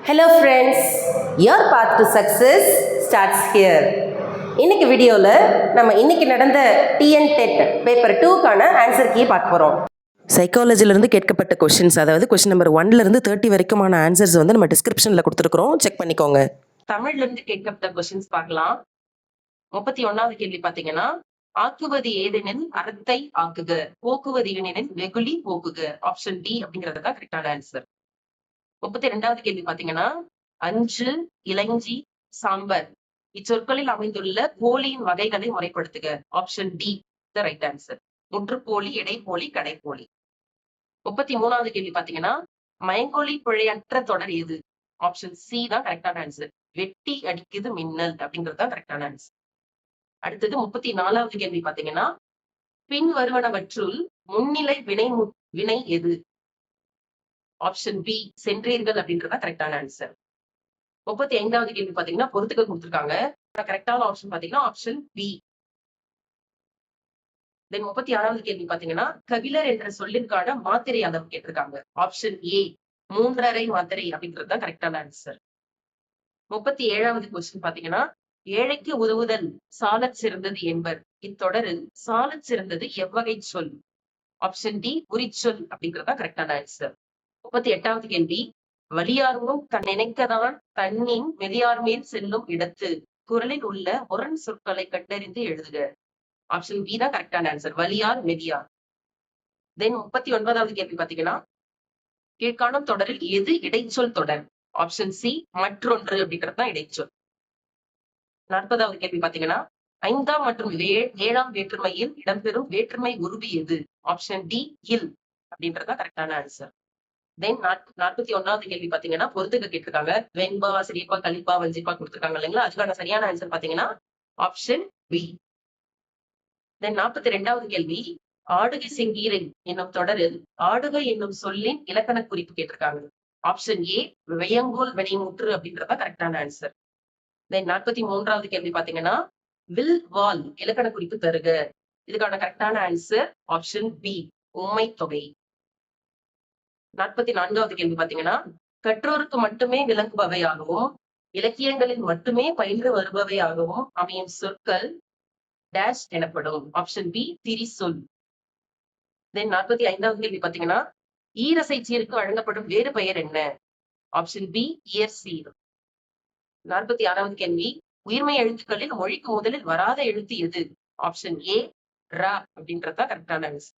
Hello friends, your path to success starts here. இன்னைக்கு வீடியோவில் நம்ம இன்னைக்கு நடந்த டிஎன் டெட் பேப்பர் 2க்கான ஆன்சர் கீ பார்க்க போகிறோம். சைக்காலஜிலேருந்து கேட்கப்பட்ட கொஷின்ஸ், அதாவது கொஷின் நம்பர் 1லேருந்து 30 வரைக்குமான ஆன்சர்ஸ் வந்து நம்ம டிஸ்கிரிப்ஷனில் கொடுத்துருக்குறோம், செக் பண்ணிக்கோங்க. தமிழ்லேருந்து கேட்கப்பட்ட கொஷின்ஸ் பார்க்கலாம். 31வது கேள்வி பார்த்தீங்கன்னா, ஆக்குவது ஏதெனில் அறத்தை ஆக்குக, போக்குவது ஏனெனில் வெகுளி போக்குக. ஆப்ஷன் டி அப்படிங்கிறது தான் கரெக்டான ஆன்சர். 32வது கேள்வி பாத்தீங்கன்னா, அஞ்சு, இளைஞ்சி, சாம்பர் இச்சொற்களில் அமைந்துள்ள போலியின் வகைகளை முறைப்படுத்துக. Option D the right answer. முற்றுப்போலி, இடைப்போலி, கடைப்போலி. 33வது கேள்வி பாத்தீங்கன்னா, மயங்கொலி பிழையற்ற தொடர் எது? ஆப்ஷன் சி தான் கரெக்டான ஆன்சர். வெட்டி அடிக்குது மின்னல் அப்படிங்கிறது தான் கரெக்டான ஆன்சர். அடுத்தது 34வது கேள்வி பாத்தீங்கன்னா, பின் வருவனவற்றுள் முன்னிலை வினை எது? ஆப்ஷன் பி சென்றீர்கள் அப்படின்றத கரெக்டான ஆன்சர். 35வது கேள்வி பாத்தீங்கன்னா, பொறுத்துக்க கொடுத்துருக்காங்க. கரெக்டான ஆப்ஷன் பாத்தீங்கன்னா ஆப்ஷன் பி. தென் 36வது கேள்வி பாத்தீங்கன்னா, கபிலர் என்ற சொல்லிற்கான மாத்திரை அளவு கேட்டிருக்காங்க. ஆப்ஷன் ஏ 3½ மாத்திரை அப்படின்றது தான் கரெக்டான ஆன்சர். 37வது கொஸ்டின் பாத்தீங்கன்னா, ஏழைக்கு உதவுதல் சாலச் சிறந்தது என்பர் இத்தொடரில் சாலச் சிறந்தது எவ்வகை சொல்? ஆப்ஷன் டி உரிச்சொல் அப்படிங்கிறது தான் கரெக்டான ஆன்சர். 38வது கேள்வி, வலியார்வும் தன் நினைக்கதான் தன்னின் மெலியார் மேல் செல்லும் இடத்து குரலில் உள்ள முரண் சொற்களை கண்டறிந்து எழுதுக. ஆப்ஷன் பி தான் கரெக்டான ஆன்சர். வலியார், மெலியார். தென் 39வது கேள்வி பாத்தீங்கன்னா, கீழ்காணும் தொடரில் எது இடைச்சொல் தொடர்? ஆப்ஷன் சி மற்றொன்று அப்படின்றது தான் இடைச்சொல். 40வது கேள்வி பாத்தீங்கன்னா, 5ஆம் மற்றும் 7ஆம் வேற்றுமையில் இடம்பெறும் வேற்றுமை உருபி எது? ஆப்ஷன் டி இல் அப்படின்றதுதான் கரெக்டான ஆன்சர். தென் 41வது கேள்வி பாத்தீங்கன்னா, பொறுத்துக்க கேட்டிருக்காங்க. வெண்பா, சிரிப்பா, கலிப்பா, வஞ்சிப்பா கொடுத்துருக்காங்க இல்லைங்களா? அதுக்கான சரியான ஆன்சர் பாத்தீங்கன்னா ஆப்ஷன் பி. தென் 42வது கேள்வி, ஆடுகை செங்கீரை என்னும் தொடரில் ஆடுகை என்னும் சொல்லின் இலக்கண குறிப்பு கேட்டிருக்காங்க. ஆப்ஷன் ஏ வெயங்கோல் வினைமுற்று அப்படின்றத கரெக்டான ஆன்சர். தென் 43வது கேள்வி பாத்தீங்கன்னா, வில் வால் இலக்கண குறிப்பு தருக. இதுக்கான கரெக்டான ஆன்சர் ஆப்ஷன் பி உண்மை தொகை. 44வது கேள்வி பாத்தீங்கன்னா, கற்றோருக்கு மட்டுமே விளங்குபவையாகவும் இலக்கியங்களில் மட்டுமே பயின்று வருபவையாகவும் அமையும் சொற்கள் டேஷ் எனப்படும். Option B திரிசொல். தென் 45வது கேள்வி பாத்தீங்கன்னா, ஈரசை சீருக்கு வழங்கப்படும் வேறு பெயர் என்ன? Option B இயற்சீர். 46வது கேள்வி, உயிர்மை எழுத்துக்களில் மொழிக்கு முதலில் வராத எழுத்து எது? ஆப்ஷன் ஏ ரா அப்படின்றதா கரெக்டான ஆன்சர்.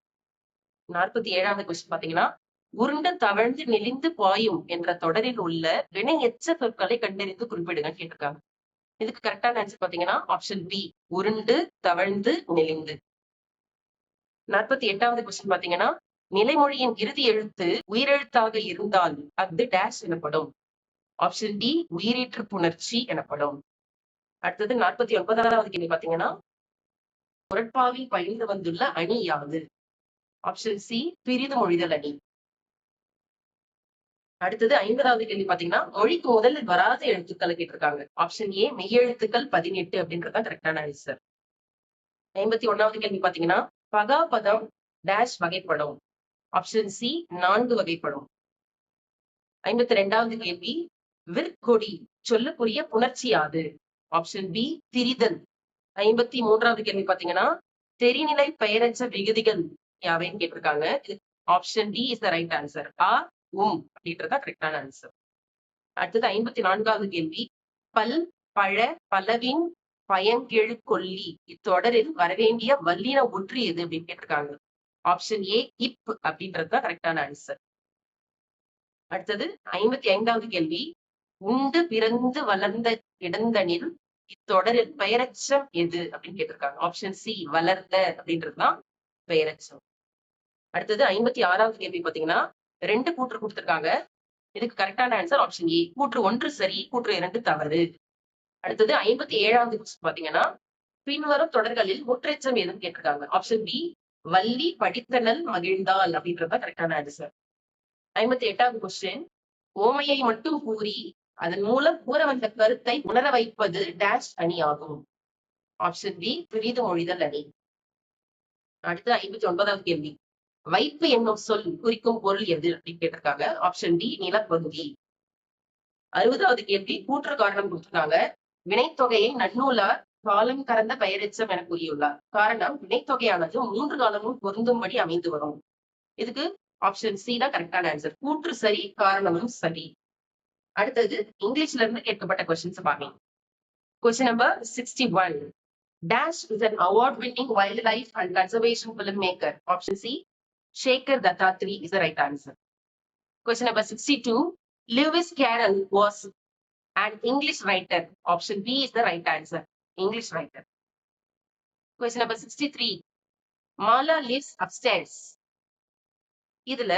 47வது கொஸ்டின் பாத்தீங்கன்னா, உருண்டு தவழ்ந்து நெளிந்து பாயும் என்ற தொடரில் உள்ள வினை எச்ச சொற்களை கண்டறிந்து குறிப்பிடுங்க கேட்டிருக்காங்க. இதுக்கு கரெக்டான ஆன்சர் பாத்தீங்கன்னா ஆப்ஷன் பி உருண்டு தவழ்ந்து நெளிந்து. 48வது கொஸ்டின் பாத்தீங்கன்னா, நிலைமொழியின் இறுதி எழுத்து உயிரெழுத்தாக இருந்தால் அது டேஷ் எனப்படும். ஆப்ஷன் டி உயிரீற்று புணர்ச்சி எனப்படும். அடுத்தது 49வது கேள்வி பாத்தீங்கன்னா, முரட்பாவில் பயின்று வந்துள்ள அணி யாது? ஆப்ஷன் சி பிரிது மொழிதல் அணி. அடுத்தது 50வது கேள்வி பாத்தீங்கன்னா, மொழிக்கு முதலில் வராத எழுத்துக்களை கேட்டிருக்காங்க. ஆப்ஷன் ஏ மெய்யெழுத்துக்கள் 18 அப்படின்றதான் கரெக்டான ஆன்சர். 51வது கேள்வி பாத்தீங்கன்னா, பகாபதம் டேஷ் வகைப்படும். ஆப்ஷன் சி 4 வகைப்படும். 52வது கேள்வி, விற்கொடி சொல்லுக்குரிய புணர்ச்சி யாது? Option B திரிதல். 53வது கேள்வி பாத்தீங்கன்னா, தெரிநிலை பெயரச்ச விகுதிகள் யாவைன்னு கேட்டிருக்காங்க. Option D is the right answer. ஆ அப்படின்றதா கரெக்டான ஆன்சர். அடுத்தது 54வது கேள்வி, பல் பழ பலவின் பயங்கெழு கொல்லி இத்தொடரில் வரவேண்டிய வல்லின ஒன்று எது அப்படின்னு கேட்டிருக்காங்க. ஆப்ஷன் ஏ இப் அப்படின்றதுதான் கரெக்டான ஆன்சர். அடுத்தது 55வது கேள்வி, உண்டு பிறந்து வளர்ந்த இடந்தனில் இத்தொடரில் பெயரச்சம் எது அப்படின்னு கேட்டிருக்காங்க. ஆப்ஷன் சி வளர்ந்த அப்படின்றதுதான் பெயரச்சம். அடுத்தது 56வது கேள்வி பாத்தீங்கன்னா, 2 கூற்று கொடுத்திருக்காங்க. இதுக்கு கரெக்டான ஆன்சர் ஆப்ஷன் ஏ கூற்று 1 சரி, கூற்று 2 தவறு. அடுத்தது 57வது கொஸ்டின் பாத்தீங்கன்னா, பின்வரும் தொடர்களில் முற்றெச்சம் எதுன்னு கேட்டிருக்காங்க. ஆப்ஷன் பி வள்ளி படித்தனல் மகிழ்ந்தாள் அப்படின்றத கரெக்டான ஆன்சர். 58வது கொஸ்டின், ஓமையை மட்டும் கூறி அதன் மூலம் கூற வந்த கருத்தை உணர வைப்பது டேஷ் அணி ஆகும். ஆப்ஷன் பி பிரிது மொழிதல் அணி. அடுத்து 59வது கேள்வி, வைப்பு என்னும் சொல் குறிக்கும் பொருள் எது அப்படின்னு கேட்டிருக்காங்க. ஆப்ஷன் டி நிலப்பகுதி. 60வது கேள்வி கூற்று காரணம் கொடுத்திருக்காங்க. வினைத்தொகையை நன்னூலார் காலம் கறந்த பெயரெச்சம் என கூறியுள்ளார். காரணம் வினைத்தொகையானது 3 காலமும் பொருந்தும்படி அமைந்து வரும். இதுக்கு ஆப்ஷன் சி தான் கரெக்டான ஆன்சர். கூற்று சரி, காரணமும் சரி. அடுத்தது இங்கிலீஷ்ல இருந்து கேட்கப்பட்ட கொஸ்டின்ஸ் பாக்கலாம். Question number 61. Dash is an award-winning wildlife and conservation filmmaker. Option C. Shekhar Dattatri is the right answer. Question number 62. Lewis Carroll was an English writer. Option B is the right answer. English writer. Question number 63. Mala lives upstairs. இதுல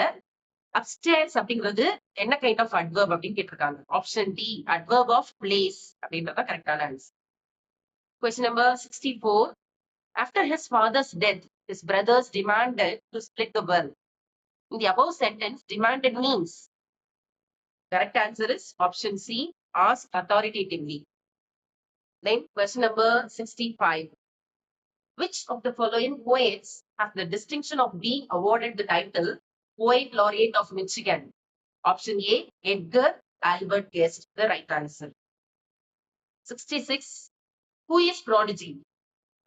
upstairs அப்படிங்கிறது என்ன kind of adverb அப்படின்னு கேட்டிருக்காங்க. Option D adverb of place அப்படின்றத கரெக்டான answer. Question number 64. After his father's death, his brothers demanded to split the wealth. In the above sentence, demanded means. Correct answer is option C, ask authoritatively. Then question number 65. Which of the following poets has the distinction of being awarded the title Poet Laureate of Michigan? Option A, Edgar Albert Guest, the right answer. 66. Who is prodigy?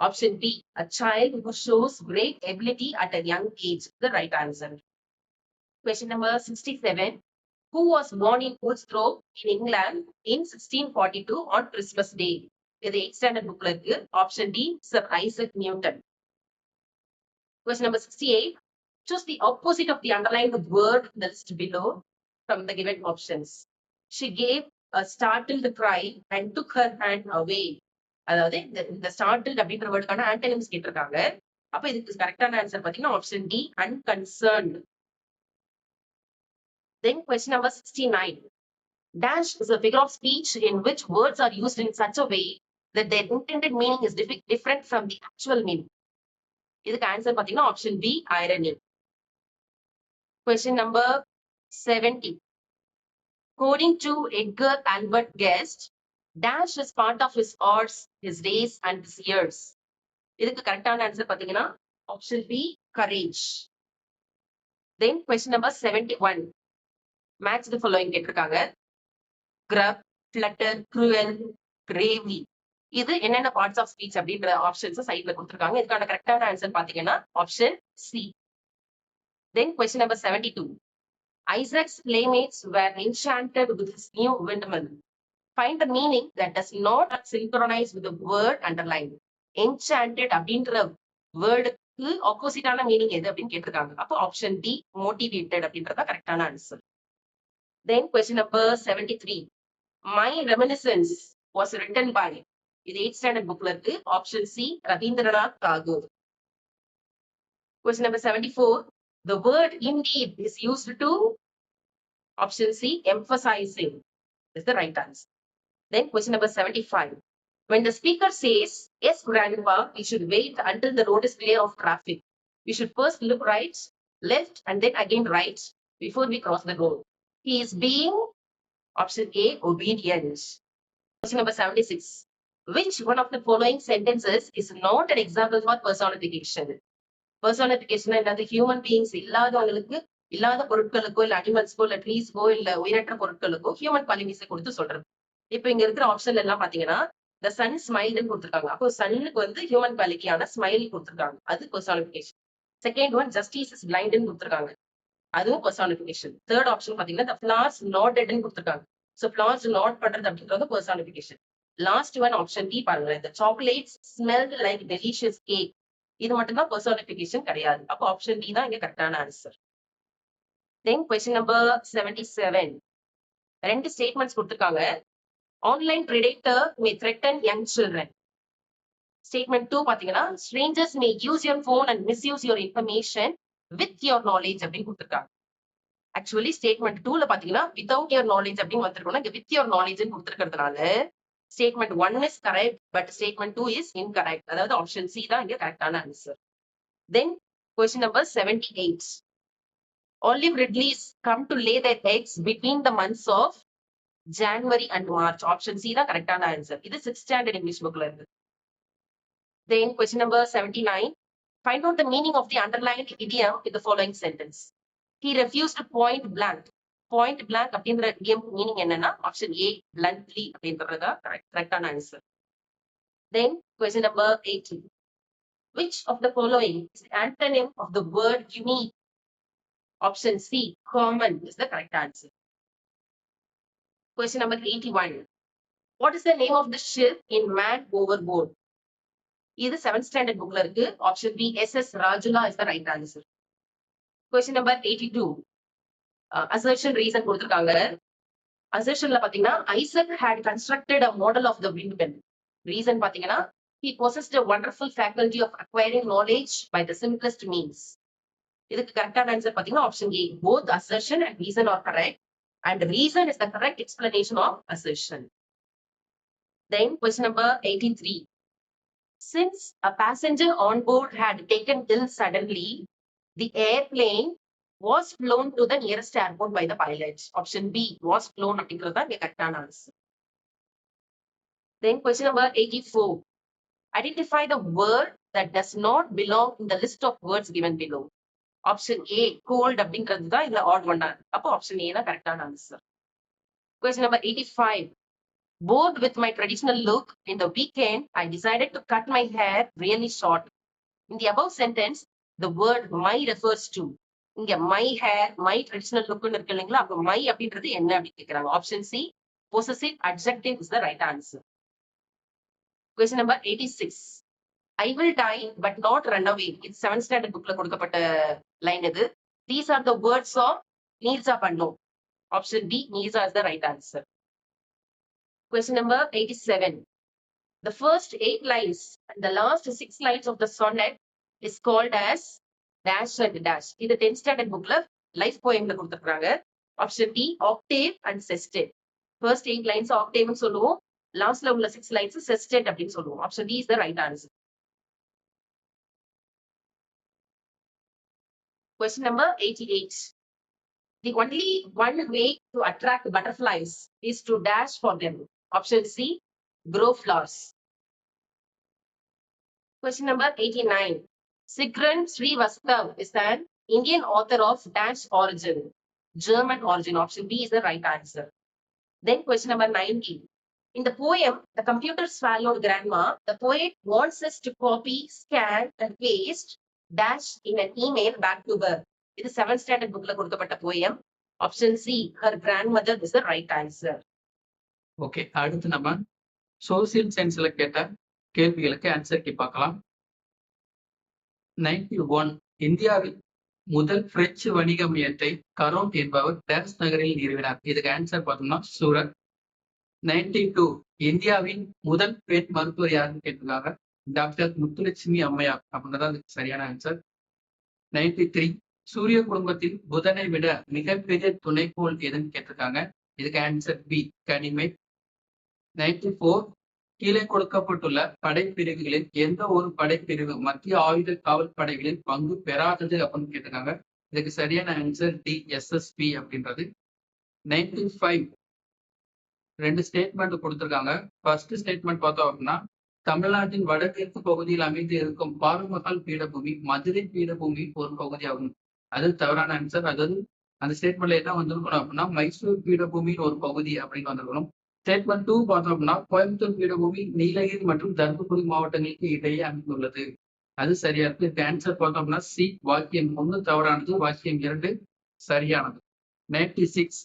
Option B, a child who shows great ability at a young age, the right answer. Question number 67. Who was born in Woodstock in England in 1642 on Christmas Day? இது 8th standard bookல இருக்கு. Option D, Sir Isaac Newton. Question number 68. Choose the opposite of the underlined word in the list below from the given options. She gave a startled cry and took her hand away. அதாவது இந்த startled அப்படின்ற வேர்டுக்கான antonyms கேட்டிருக்காங்க. அப்ப இதுக்கு கரெக்டான answer பாத்தீங்கன்னா option D unconcerned. Then question number 69. Dash is a figure of speech in which words are used in such a way that their intended meaning is different from the actual meaning. இதுக்கு answer பாத்தீங்கன்னா option B irony. Question number 70. According to Edgar Albert Guest, Dash is part of his hours, his days and his years. இதுக்கு கரெக்டான answer பாத்தீங்கன்னா option B courage. Then question number 71. Match the following கேட்டிருக்காங்க. Grub, flutter, cruel, gravely. இது என்னென்ன parts of speech அப்படின்ற options சைட்ல கொடுத்திருக்காங்க. இதுக்கான கரெக்டான ஆன்சர் பாத்தீங்கன்னா option C. Then question number 72. Isaac's playmates were enchanted with his new windmill. Find the meaning that does not synchronize with the word underlined. Enchanted அப்படின்ற வேர்டுக்கு ஆப்போசிட்டான மீனிங் எது அப்படின்னு கேட்டிருக்காங்க. அப்போ ஆப்ஷன் டி மோட்டிவேட்டட் அப்படின்றத கரெக்டான answer. Then question number 73. My Reminiscence was written by. இது 8th standard bookல இருக்கு. Option C Rabindranath Tagore. Question number 74. The word indeed is used to. Option C emphasizing is the right answer. Then question number 75. When the speaker says, yes, grandpa, we should wait until the road is clear of traffic. We should first look right, left, and then again right before we cross the road. He is being, option A, obedient. Question number 76. Which one of the following sentences is not an example for personification? Personification என்னது human beings இல்லாதவங்களுக்கு இல்லாத பொருட்களுக்கோ இல்ல அனிமல்ஸ்க்கோ இல்ல ட்ரீஸ்க்கோ இல்ல உயிரற்ற பொருட்களுக்கோ human குவாலிட்டிஸை கொடுத்து சொல்றது. இப்ப இங்க இருக்கிற ஆப்ஷன்ல எல்லாம் பாத்தீங்கன்னா the sun smiled கொடுத்திருக்காங்க. அப்போ சன்னுக்கு வந்து ஹியூமன் குவாலிட்டியான ஸ்மைல் கொடுத்திருக்காங்க. அது personification. Second one justice is blind கொடுத்திருக்காங்க. அதுவும் personification. தேர்ட் ஆப்ஷன் பாத்தீங்கன்னா the flowers nodded கொடுத்திருக்காங்க. So flowers nod பண்றது அப்படின்றது personification. Last one option D பாருங்க. the chocolates smelled like delicious cake. இது மட்டும்தான் personification கிடையாது. அப்போ ஆப்ஷன் டி தான் இங்க கரெக்டான ஆன்சர். Then question number 77. ரெண்டு ஸ்டேட்மெண்ட்ஸ் கொடுத்திருக்காங்க. Online predator may threaten young children. Statement 2 பாத்தீங்கன்னா strangers may use your phone and misuse your information with your knowledge அப்படின்னு கொடுத்திருக்காங்க. ஆக்சுவலி ஸ்டேட்மெண்ட் 2ல பாத்தீங்கன்னா without your knowledge அப்படின்னு வந்திருக்கோம்னா இங்க with your knowledge கொடுத்திருக்கிறதுனால statement 1 is correct but statement 2 is incorrect. அதாவது option C தான் இங்க கரெக்டான answer. Then question number 78. Olive Ridleys come to lay their eggs between the months of January and March. Option C தான் கரெக்டான answer. இது 6th standard English bookல இருக்கு. Then question number 79. Find out the meaning of the underlined idiom in the following sentence. He refused to point blank. Point blank அப்படின்ற idiom meaning என்னன்னா option A bluntly அப்படின்றதா கரெக்டான answer. Then question number 18. Which of the following is the antonym of the word unique? Option C, common is the correct answer. Question number 81. What is the name of the ship in Man Overboard? இது 7th standard bookல இருக்கு. Option B, SS Rajula is the right answer. Question number 82. Assertion reason கொடுத்திருக்காங்க. Assertionல பாத்தீங்கன்னா Isaac had constructed a model of the windmill. Reason பாத்தீங்கன்னா he possessed a wonderful faculty of acquiring knowledge by the simplest means. இதுக்கு கரெக்டான answer பாத்தீங்கன்னா option A. Both assertion and reason are correct, and reason is the correct explanation of assertion. Then question number 83. Since a passenger on board had taken ill suddenly, the airplane was flown to the nearest airport by the pilot. Option B, was flown அப்படிங்கிறது தான் கரெக்டான answer. Then question number 84. Identify the word that does not belong in the list of words given below. Option A, cold அப்படிங்கிறது தான் இதுல odd one. அப்போ option A தான் கரெக்டான answer. Question number 85. Bored with my traditional look, in the weekend, I decided to cut my hair really short. In the above sentence, the word my refers to. இங்க my hair, my traditional look இருக்கு இல்லைங்களா, அப்போ my அப்படின்றது என்ன அப்படின்னு கேட்கிறாங்க. Option C, possessive adjective is the right answer. Question number 86. I will die but not run away. இது 7th standard bookல கொடுக்கப்பட்ட லைன் இது. These are the words of Neerja Pannu. Option B, Neerja is the right answer. Question number 87. The first 8 lines and the last 6 lines of the sonnet is called as dash and dash. இது 10th standard bookல life poemல கொடுத்திருக்காங்க. Option D, octave and sestet. First 8 lines octave னு சொல்லுவோம், லாஸ்ட்ல உள்ள 6 lines sestet அப்படின்னு சொல்லுவோம். Option D is the right answer. Question number 88. The only one way to attract butterflies is to dash for them. Option C, grow flowers. Question number 89. Sigran Srivastav is an Indian author of dash origin, German origin. Option B is the right answer. Then question number 90. In the poem, The Computer Swallowed Grandma, the poet wants us to copy, scan and paste dash in an email back to her. இது 7th standard bookல கொடுக்கப்பட்ட poem. Option C, her grandmother is the right answer. Okay, அடுத்து நம்ம social சயின்ஸ்ல கேட்ட கேள்விகளுக்கு answer பார்க்கலாம். 91. இந்தியாவில் முதல் பிரெஞ்சு வணிக மையத்தை கரோன் என்பவர் டேஸ் நகரில் நிறுவினார். இதுக்கு ஆன்சர் பார்த்தோம்னா சூரத். 92. இந்தியாவின் முதல் பெண் மருத்துவர் யாருன்னு கேட்டிருக்காங்க. டாக்டர் முத்துலட்சுமி அம்மையார் அப்படின்றத அதுக்கு சரியான ஆன்சர். 93. சூரிய குடும்பத்தில் புதனை விட மிகப்பெரிய துணைக்கோள் எதுன்னு கேட்டிருக்காங்க. இதுக்கு ஆன்சர் பி, கனிமெட். 94. கீழே கொடுக்கப்பட்டுள்ள படைப்பிரிவுகளில் எந்த ஒரு படைப்பிரிவு மத்திய ஆயுத காவல் படைகளில் பங்கு பெறாதது அப்படின்னு கேட்டிருக்காங்க. இதுக்கு சரியான ஆன்சர் டி, எஸ்எஸ்பி அப்படின்றது. 95. 2 ஸ்டேட்மெண்ட் கொடுத்திருக்காங்க. ஃபர்ஸ்ட் ஸ்டேட்மெண்ட் பார்த்தோம் அப்படின்னா, தமிழ்நாட்டின் வடகிழக்கு பகுதியில் அமைந்து இருக்கும் பாலுமகால் பீடபூமி மதுரை பீடபூமி ஒரு பகுதியாகும். அது தவறான ஆன்சர். அதாவது அந்த ஸ்டேட்மெண்ட்ல என்ன வந்திருக்கணும் அப்படின்னா, மைசூர் பீடபூமியின் ஒரு பகுதி அப்படின்னு வந்திருக்கணும். ஸ்டேட்மெண்ட் 2 பார்த்தோம் அப்படின்னா, கோயம்புத்தூர் பீடபூமி நீலகிரி மற்றும் தர்மபுரி மாவட்டங்களுக்கு இடையே அமைந்துள்ளது. அது சரியா இருக்கு. இதுக்கு ஆன்சர் பார்த்தோம் அப்படின்னா சி, வாக்கியம் 1 தவறானது, வாக்கியம் 2 சரியானது. 96.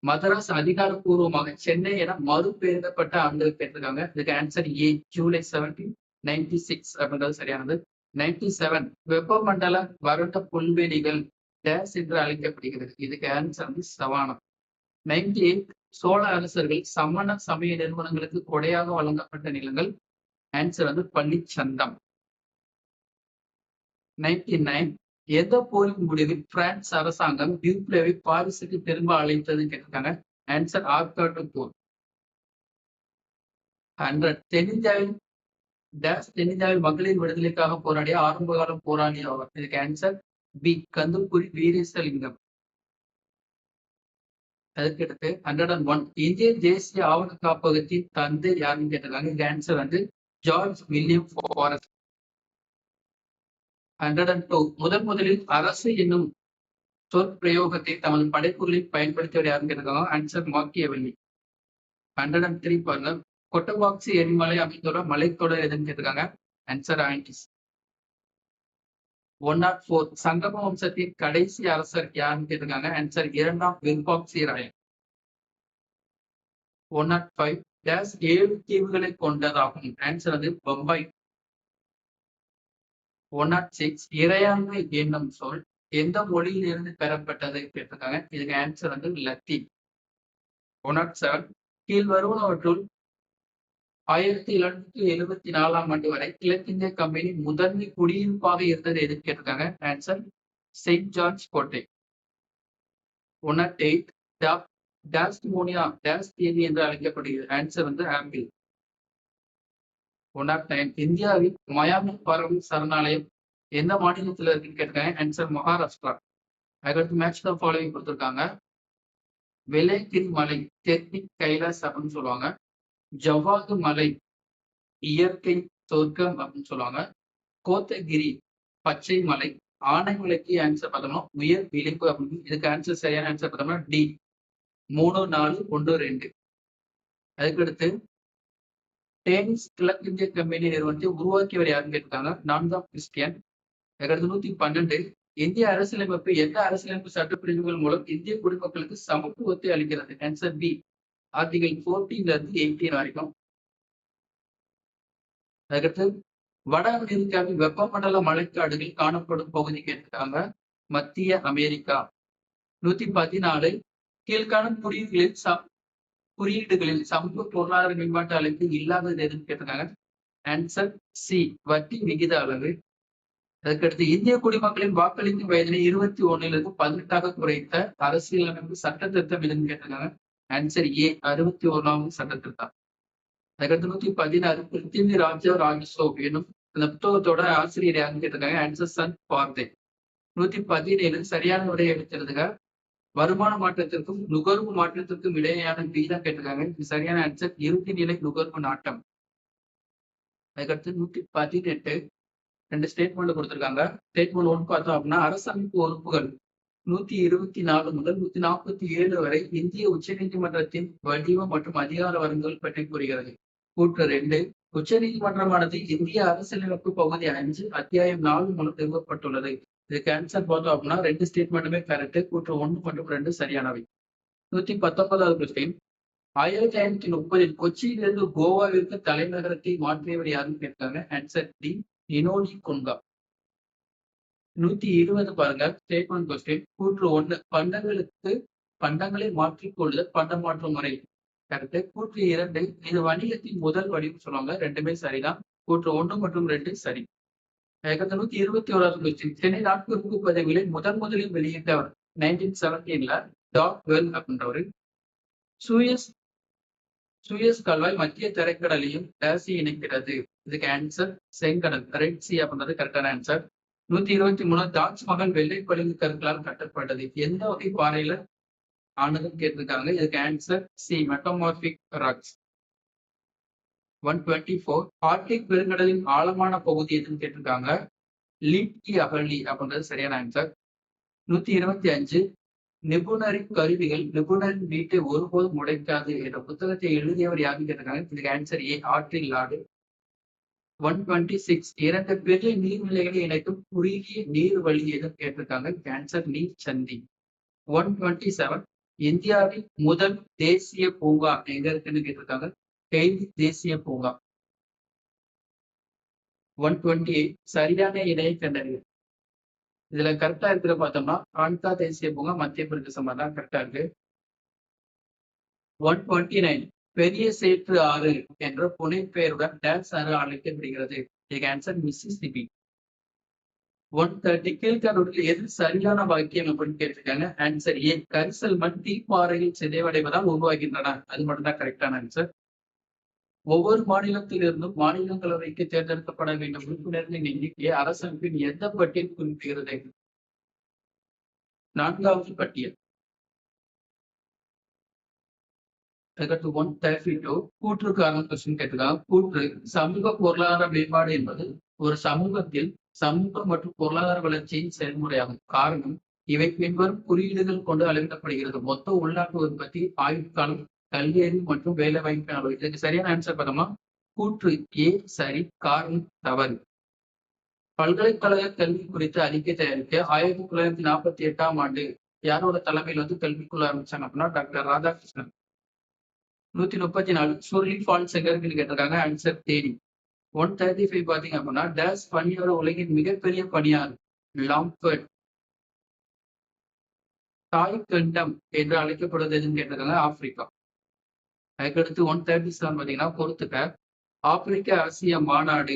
மதராஸ் அதிகாரப்பூர்வமாக சென்னை என மறுபெயரிடப்பட்ட ஆண்டு கேட்டிருக்காங்க. இதுக்கு ஆன்சர் ஏ, ஜூலை 17, 96 அப்படின்றது சரியானது. 97. வெப்பமண்டல வறண்ட புல்வெளிகள் டேஸ் என்று அழைக்கப்படுகிறது. இதுக்கு ஆன்சர் வந்து சவானம். 98. சோழ அரசர்கள் சமண சமய நிறுவனங்களுக்கு கொடையாக வழங்கப்பட்ட நிலங்கள். ஆன்சர் வந்து பள்ளிச்சந்தம். 99. எந்த போரின் முடிவில் பிரான்ஸ் அரசாங்கம் டியூப்ளேவை பாரிஸுக்கு திரும்ப அழைத்ததுன்னு கேட்டிருக்காங்க. ஆன்சர் ஆற்காட்டு போர். 100. தென்னிந்தியாவில் மகளிர் விடுதலைக்காக போராடிய ஆரம்பகால போராளி ஆவார். இதுக்கு ஆன்சர் பி, கந்துக்குரி வீரேசலிங்கம். அதுக்கடுத்து 101. இந்திய தேசிய ஆவண காப்பகத்தின் தந்தை யாருன்னு கேட்டிருக்காங்க. இதுக்கு ஆன்சர் வந்து ஜார்ஜ் வில்லியம் ஃபாரஸ்ட். 102. முதலில் அரசு என்னும் சொற்பிரயோகத்தை தமது படைப்புகளில் பயன்படுத்தியவர் யாருன்னு கேட்டிருக்காங்க. Answer Machiavelli. 103 பாருங்க. கொட்டபாக்சி எரிமலை அமைந்துள்ள மலைத்தொடர் எதுன்னு கேட்டிருக்காங்க. Answer Andes. 104 சங்கம வம்சத்தின் கடைசி அரசர் யாருன்னு கேட்டிருக்காங்க. ஆன்சர் இரண்டாம் விருப்பாக்சி ராயன். 105 டேஸ் 7 தீவுகளை கொண்டதாகும். ஆன்சர் வந்து பம்பாய். 106 இறையாண்மை என்னும் சொல் எந்த மொழியிலிருந்து பெறப்பட்டது கேட்டிருக்காங்க. இதுக்கு ஆன்சர் வந்து லத்தீன். 107 கீழ் வருவனவற்றுள் 1774 ஆண்டு வரை கிழக்கிந்திய கம்பெனி முதன்மை குடியிருப்பாக இருந்தது எதுன்னு கேட்டிருக்காங்க. ஆன்சர் செயின்ட் ஜார்ஜ் கோட்டை. 108 டாஸ்மோனியா டாஸ் தீவு என்று அழைக்கப்படுகிறது. ஆன்சர் வந்து ஆப்பிள். 109 இந்தியாவில் மயாமி பறவை சரணாலயம் எந்த மாநிலத்தில் இருக்குன்னு கேட்டிருக்காங்க. ஆன்சர் மகாராஷ்டிரா. அதுக்கடுத்து மேட்ச் த ஃபாலோவிங் கொடுத்துருக்காங்க. வெள்ளைக்கிரி மலை தெற்கு கைலாஸ் அப்படின்னு சொல்லுவாங்க. ஜவ்வாது மலை இயற்கை சொர்க்கம் அப்படின்னு சொல்லுவாங்க. கோத்தகிரி பச்சை மலை. ஆனைமலைக்கு ஆன்சர் பார்த்தோம்னா உயர் விளிம்பு அப்படின்னு. இதுக்கு ஆன்சர் சரியான ஆன்சர் பார்த்தோம்னா டி 3, 4, 1, 2. அதுக்கடுத்து டேனிஸ் கிழக்கிந்திய கம்பெனி நிறுவனத்தை உருவாக்கியவர் யாருன்னு கேட்டிருக்காங்க. 4ஆம் கிறிஸ்டியன். அதுக்கடுத்து 112 இந்திய அரசியலமைப்பு எந்த அரசியலமைப்பு சட்டப்பிரிவுகள் மூலம் இந்திய குடிமக்களுக்கு சமத்துவத்தை அளிக்கிறது. ஆன்சர் பி ஆர்டிகல் 14 இருந்து 18 வரைக்கும். அதுக்கடுத்து வட அமெரிக்காவில் வெப்பமண்டல மழைக்காடுகள் காணப்படும் பகுதி கேட்டிருக்காங்க. மத்திய அமெரிக்கா. 114 கீழ்காணும் குறியீடுகளில் சமூக பொருளாதார மேம்பாட்டு அளவு இல்லாதது எதுன்னு கேட்டிருக்காங்க. ஆன்சர் சி வட்டி விகித அளவு. அதுக்கடுத்து இந்திய குடிமக்களின் வாக்களிக்கும் வயதினை 21 18 குறைத்த அரசியலமைப்பு சட்ட திருத்தம் எதுன்னு கேட்டிருக்காங்க. ஆன்சர் ஏ 61வது சட்ட திருத்தம். அதுக்கடுத்து 116 பிருத்திவி ராஜா ராஜசோ எனும் இந்த புத்தகத்தோட ஆசிரியர் யாருன்னு கேட்டிருக்காங்க. Answer Sun பார்தே. 117 சரியான விடையை எடுத்திருந்துங்க. வருமான மாற்றத்திற்கும் நுகர்வு மாற்றத்திற்கும் இடையேயான விகிதம் கேட்டிருக்காங்க. இது சரியான ஆன்சர் இறுதி நிலை நுகர்வு நாட்டம். அதுக்கடுத்து 118 2 ஸ்டேட்மெண்ட் கொடுத்திருக்காங்க. ஸ்டேட்மெண்ட் 1 பார்த்தோம் அப்படின்னா அரசமைப்பு உறுப்புகள் 124 முதல் 147 வரை இந்திய உச்சநீதிமன்றத்தின் வடிவம் மற்றும் அதிகார வரம்புகள் பற்றி கூறுகிறது. கூற்று 2 உச்சநீதிமன்றமானது இந்திய அரசியலமைப்பு பகுதி 5 அத்தியாயம் 4 மூலம் நிறுவப்பட்டுள்ளது. இதுக்கு ஆன்சர் பார்த்தோம் அப்படின்னா 2 ஸ்டேட்மெண்ட்டுமே கரெக்ட். கூற்று 1 மற்றும் 2 சரியானவை. 119வது கொஸ்டின் 1530 கொச்சியிலிருந்து கோவாவிற்கு தலைநகரத்தை மாற்றியவர் யாருன்னு கேட்காங்க. Answer D இனோலி கொன்கா. 120 பாருங்க ஸ்டேட்மெண்ட் கொஸ்டின். கூற்று 1 பண்டங்களை மாற்றிக்கொள்ளுதல் பண்டமாற்று முறை கரெக்ட். கூற்று 2 இது வணிகத்தின் முதல் வடிவம் சொல்லுவாங்க. ரெண்டுமே சரிதான். கூற்று 1 மற்றும் 2 சரி. 121வது கொஸ்டின் சென்னை நாட்குறிப்பு பதிவுகளை முதலில் வெளியிட்டவர் 1917 டாக் வெல் அப்படின்றவர். சூயஸ் கால்வாய் மத்திய தரைக்கடலையும் டேசி இணைக்கிறது. இதுக்கு ஆன்சர் செங்கடல் ரெட் சி அப்படின்றது கரெக்டான ஆன்சர். 123 தாஜ்மஹால் வெள்ளை பளிங்கு கற்களால் கட்டப்பட்டது. எந்த வகை பாறையில ஆனதுன்னு கேட்டிருக்காங்க. இதுக்கு answer C metamorphic rocks. 124 Arctic பெருங்கடலின் ஆழமான பகுதி எதுன்னு கேட்டிருக்காங்க. லீட்கி அகழி அப்படின்றது சரியான ஆன்சர். 125 நிபுணரின் கருவிகள் நிபுணரின் வீட்டை ஒருபோதும் உடைக்காது என்ற புத்தகத்தை எழுதியவர் யாருன்னு கேட்டிருக்காங்க. இதுக்கு ஆன்சர் ஏ ஆற்றில் லாடு. 126 2 பெரிய நீர்நிலைகளை இணைக்கும் குறுகிய நீர் வழி எதுன்னு கேட்டிருக்காங்க. ஆன்சர் நீர் சந்தி. 127 இந்தியாவின் முதல் தேசிய பூங்கா எங்க இருக்குன்னு கேட்டிருக்காங்க. கெய்லி தேசிய பூங்கா. 128 சரியான இணையை கண்டறிவு. இதுல கரெக்டா இருக்கிற பார்த்தோம்னா கான்கா தேசிய பூங்கா மத்திய பிரதேசம் தான் கரெக்டா இருக்கு. 129 பெரிய சேற்று ஆறு என்ற புனை பெயருடன் டான்ஸ் ஆறு அழைக்கப்படுகிறது. இதுக்கு ஆன்சர் மிசிசிபி. 130 கீழ்காணொலியில் எது சரியான வாக்கியம் அப்படின்னு கேட்டிருக்காங்க. ஆன்சர் ஏ கரிசல் மண் தீப்பாறையில் சிதைவடைவதால் உருவாகின்றன. அது மட்டும் தான் கரெக்டான ஆன்சர். ஒவ்வொரு மாநிலத்திலிருந்தும் மாநிலங்களவைக்கு தேர்ந்தெடுக்கப்பட வேண்டும் உறுப்பினர்களின் எண்ணிக்கையை அரசமைப்பின் எந்த பட்டியல் குறிப்பிடுகிறது. 4வது பட்டியல். 132 கூற்று காரணம் கொஸ்டின் கேட்டிருக்காங்க. கூற்று சமூக பொருளாதார மேம்பாடு என்பது ஒரு சமூகத்தில் சமூக மற்றும் பொருளாதார வளர்ச்சியின் செயல்முறையாகும். காரணம் இவை பின்வரும் குறியீடுகள் கொண்டு அளவிடப்படுகிறது. மொத்த உள்நாட்டு உற்பத்தி, ஆயுட்காலம், கல்வியறிவு மற்றும் வேலை வாய்ப்பின் அளவு. இதுக்கு சரியான ஆன்சர் பார்த்தோம்னா கூற்று ஏ சரி, காரணம் தவறு. பல்கலைக்கழக கல்வி குறித்த அறிக்கை தயாரிக்க 1948ஆம் ஆண்டு யாரோட தலைமையில் கல்விக்குள்ள ஆரம்பிச்சாங்க அப்படின்னா டாக்டர் ராதாகிருஷ்ணன். 134 சூரியலி ஃபால்ஸ் எங்க இருக்குன்னு கேட்டிருக்காங்க. ஆன்சர் தேனி. 135 பாத்தீங்க அப்படின்னா டேஸ் பனியாறு உலகின் மிகப்பெரிய பனியாறு லாம்ஃபர்ட். தாய் கண்டம் என்று அழைக்கப்படுவது எதுன்னு கேட்டிருக்காங்க. ஆப்பிரிக்கா. அதுக்கடுத்து 137 பாத்தீங்கன்னா பொறுத்துக்க ஆப்பிரிக்க ஆசிய மாநாடு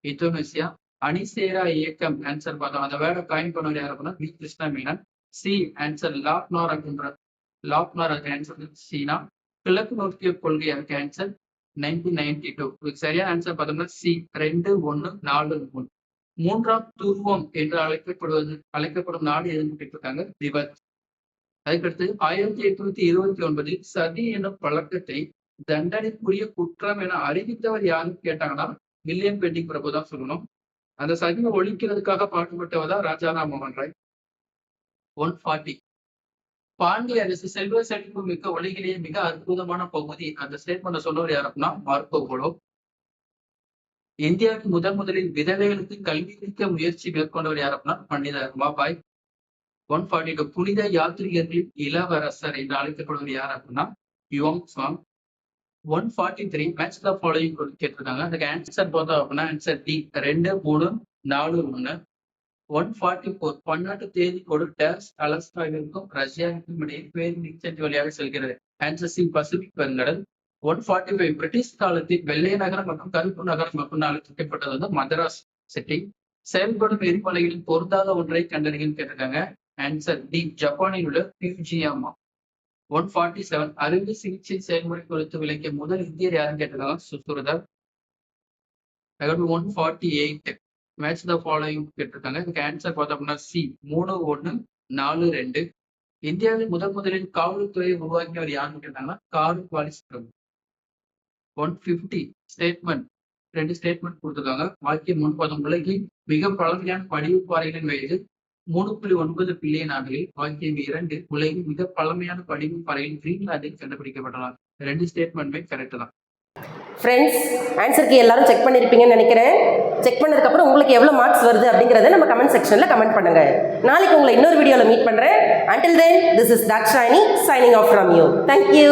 இந்தோனேசியா. அணிசேரா இயக்கம் ஆன்சர் பார்த்தோம். அந்த வேர்டை காயின் பண்ணவர் யார் அப்படின்னா V Krishna Menon. C answer Lop Nur அப்படின்ற லாப்னார் அதுக்கு ஆன்சர் சீனா. கிழக்கு நோக்கிய கொள்கை அதுக்கு ஆன்சர் 1992. இதுக்கு சரியான ஆன்சர் பார்த்தோம்னா சி 2143. மூன்றாம் துருவம் என்று அழைக்கப்படும் நாடு எதுன்னு கேட்டிருக்காங்க. திபெத். அதுக்கடுத்து 1829 சதி எனும் பழக்கத்தை தண்டனைக்குரிய குற்றம் என அறிவித்தவர் யாருன்னு கேட்டாங்கன்னா வில்லியம் பெண்டிங் பிரபு தான் சொல்லணும். அந்த சதியை ஒழிக்கிறதுக்காக பாடுபட்டவர் தான் ராஜாராம் மோகன் ராய். 140 பாண்டிய அரசு செல்வ செழிப்பு மிக்க உலகிலேயே மிக அற்புதமான பகுதி. அந்த ஸ்டேட்மெண்ட் சொன்னவர் யார் அப்படின்னா மார்க்கோ போலோ. இந்தியாவுக்கு முதலில் விதவைகளுக்கு கல்வி அளிக்க முயற்சி மேற்கொண்டவர் யார் அப்படின்னா பண்டித ரமாபாய். 142 புனித யாத்ரீகர்களின் இளவரசர் என்று அழைக்கப்படுவது யார் அப்படின்னா Yuan Chuang. 143 match the following கேட்டிருக்காங்க. அதுக்கு ஆன்சர் பார்த்தோம் அப்படின்னா ஆன்சர் டி 2, 3, 4, 1. 144 பன்னாட்டு தேதி கொடு டேஸ் அலஸ்காவிற்கும் ரஷ்யாவிற்கும் இடையே பேர் நீச்சல் வழியாக செல்கிறது. ஆன்சர் சி பசிபிக் பெருங்கடல். 145 பிரிட்டிஷ் காலத்தில் வெள்ளை நகரம் மற்றும் கருப்பு நகரம் அப்படின்னு அழைக்கப்பட்டது மதராஸ் சிட்டி. செயல்படும் எரிமலைகளில் பொருந்தாத ஒன்றை கண்டறியும் கேட்டிருக்காங்க. ஆன்சர் டி ஜப்பானில் உள்ள ஃபியூஜியாமா. 147 அறுவை சிகிச்சை செயல்முறை குறித்து விளக்கிய முதல் இந்தியர் யாருன்னு கேட்டிருக்காங்க. சுசுருதர். 148 மேட்ச் த ஃபாலோயிங் கேட்டிருக்காங்க. இதுக்கு ஆன்சர் பார்த்தோம் அப்படின்னா சி 3, 1, 4, 2. இந்தியாவில் முதலில் காவல்துறையை உருவாக்கியவர் யாருன்னு கேட்டாங்கன்னா கார்ல் வாலிஸ் பிரபு. 150 ஸ்டேட்மெண்ட் 2 ஸ்டேட்மெண்ட் கொடுத்துருக்காங்க. வாக்கியம் 1 உலகில் மிக பழமையான படிவு பாறைகளின் வயது 3.9 பில்லியன் ஆண்டுகளில். வாக்கியம் 2 உலகின் மிக பழமையான படிவு பாறைகள் கிரீன்லாந்தில் கண்டுபிடிக்கப்பட்டன. 2 ஸ்டேட்மெண்ட்டுமே கரெக்ட் தான். ஃப்ரெண்ட்ஸ், ஆன்சருக்கு எல்லாரும் செக் பண்ணியிருப்பீங்கன்னு நினைக்கிறேன். செக் பண்ணதுக்கப்புறம் உங்களுக்கு எவ்வளோ மார்க்ஸ் வருது அப்படிங்கிறத நம்ம கமெண்ட் செக்ஷனில் கமெண்ட் பண்ணுங்க. நாளைக்கு உங்களை இன்னொரு வீடியோவில் மீட் பண்ணுறேன். Until then, this is Dakshayani signing off from you. Thank you.